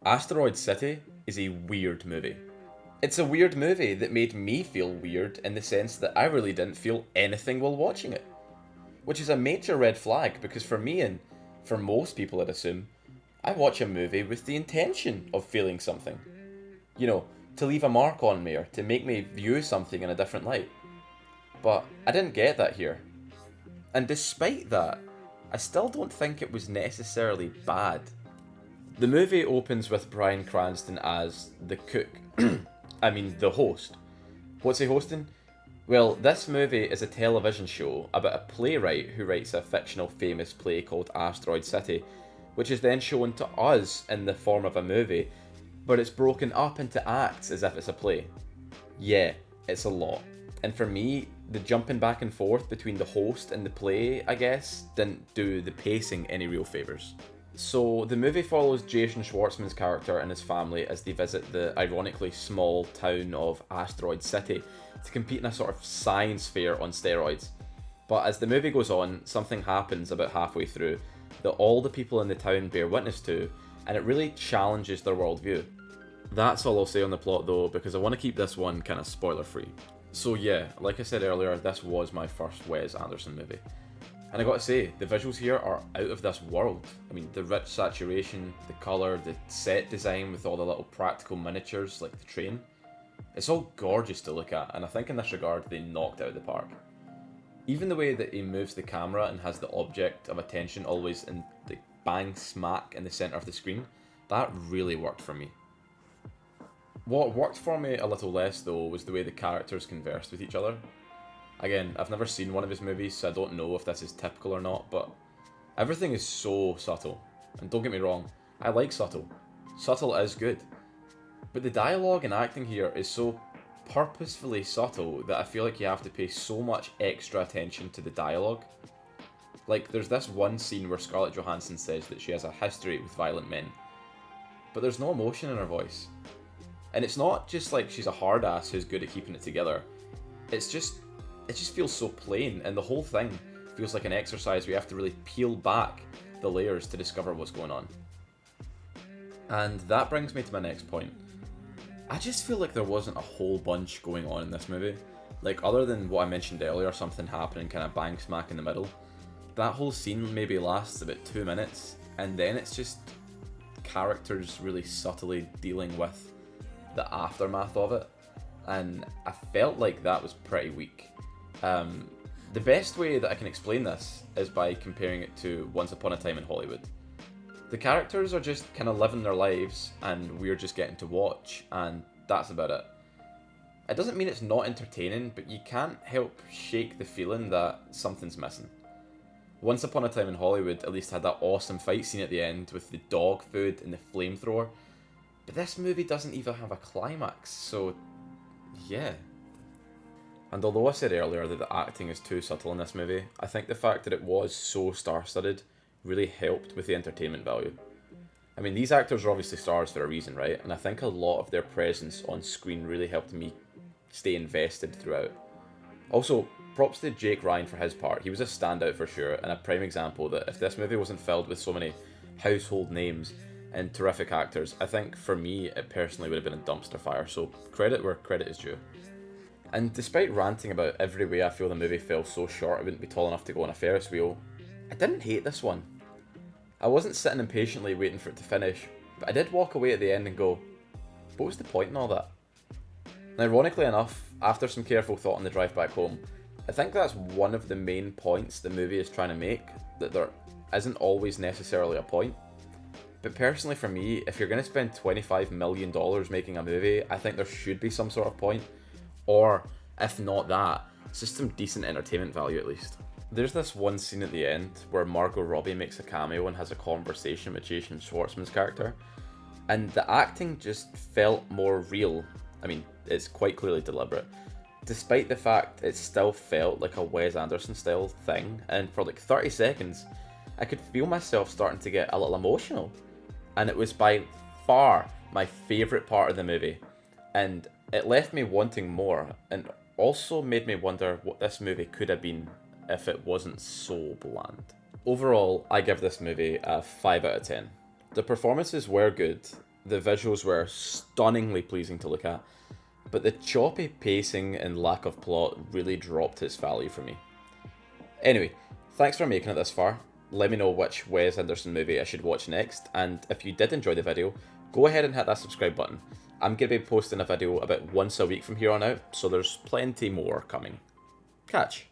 Asteroid City is a weird movie. It's a weird movie that made me feel weird in the sense that I really didn't feel anything while watching it. Which is a major red flag because for me and for most people, I'd assume, I watch a movie with the intention of feeling something. You know, to leave a mark on me or to make me view something in a different light. But I didn't get that here. And despite that, I still don't think it was necessarily bad. The movie opens with Bryan Cranston as the cook. The host. What's he hosting? Well, this movie is a television show about a playwright who writes a fictional famous play called Asteroid City, which is then shown to us in the form of a movie, but it's broken up into acts as if it's a play. Yeah, it's a lot. And for me, the jumping back and forth between the host and the play, I guess, didn't do the pacing any real favours. So the movie follows Jason Schwartzman's character and his family as they visit the ironically small town of Asteroid City to compete in a sort of science fair on steroids. But as the movie goes on, something happens about halfway through that all the people in the town bear witness to, and it really challenges their worldview. That's all I'll say on the plot though, because I want to keep this one kind of spoiler free. So yeah, like I said earlier, this was my first Wes Anderson movie. And I gotta say, the visuals here are out of this world. I mean, the rich saturation, the colour, the set design with all the little practical miniatures like the train. It's all gorgeous to look at, and I think in this regard they knocked it out of the park. Even the way that he moves the camera and has the object of attention always in the bang smack in the centre of the screen, that really worked for me. What worked for me a little less though was the way the characters conversed with each other. Again, I've never seen one of his movies, so I don't know if this is typical or not, but everything is so subtle. And don't get me wrong, I like subtle. Subtle is good. But the dialogue and acting here is so purposefully subtle that I feel like you have to pay so much extra attention to the dialogue. Like, there's this one scene where Scarlett Johansson says that she has a history with violent men, but there's no emotion in her voice. And it's not just like she's a hard ass who's good at keeping it together. It just feels so plain, and the whole thing feels like an exercise where you have to really peel back the layers to discover what's going on. And that brings me to my next point. I just feel like there wasn't a whole bunch going on in this movie. Like, other than what I mentioned earlier, something happening kind of bang smack in the middle, that whole scene maybe lasts about 2 minutes, and then it's just characters really subtly dealing with the aftermath of it, and I felt like that was pretty weak. The best way that I can explain this is by comparing it to Once Upon a Time in Hollywood. The characters are just kind of living their lives, and we're just getting to watch, and that's about it. It doesn't mean it's not entertaining, but you can't help shake the feeling that something's missing. Once Upon a Time in Hollywood at least had that awesome fight scene at the end with the dog food and the flamethrower, but this movie doesn't even have a climax, so yeah. And although I said earlier that the acting is too subtle in this movie, I think the fact that it was so star-studded really helped with the entertainment value. I mean, these actors are obviously stars for a reason, right? And I think a lot of their presence on screen really helped me stay invested throughout. Also, props to Jake Ryan for his part. He was a standout for sure, and a prime example that if this movie wasn't filled with so many household names and terrific actors, I think for me it personally would have been a dumpster fire, so credit where credit is due. And despite ranting about every way I feel the movie fell so short it wouldn't be tall enough to go on a Ferris wheel, I didn't hate this one. I wasn't sitting impatiently waiting for it to finish, but I did walk away at the end and go, what was the point in all that? And ironically enough, after some careful thought on the drive back home, I think that's one of the main points the movie is trying to make, that there isn't always necessarily a point. But personally for me, if you're going to spend $25 million making a movie, I think there should be some sort of point. Or, if not that, it's just some decent entertainment value at least. There's this one scene at the end where Margot Robbie makes a cameo and has a conversation with Jason Schwartzman's character, and the acting just felt more real. I mean, it's quite clearly deliberate, despite the fact it still felt like a Wes Anderson style thing, and for like 30 seconds, I could feel myself starting to get a little emotional. And it was by far my favourite part of the movie, and it left me wanting more, and also made me wonder what this movie could have been if it wasn't so bland. Overall, I give this movie a 5 out of 10. The performances were good, The visuals were stunningly pleasing to look at, but the choppy pacing and lack of plot really dropped its value for me. Anyway, thanks for making it this far. Let me know which Wes Anderson movie I should watch next, and if you did enjoy the video, go ahead and hit that subscribe button. I'm going to be posting a video about once a week from here on out, so there's plenty more coming. Catch.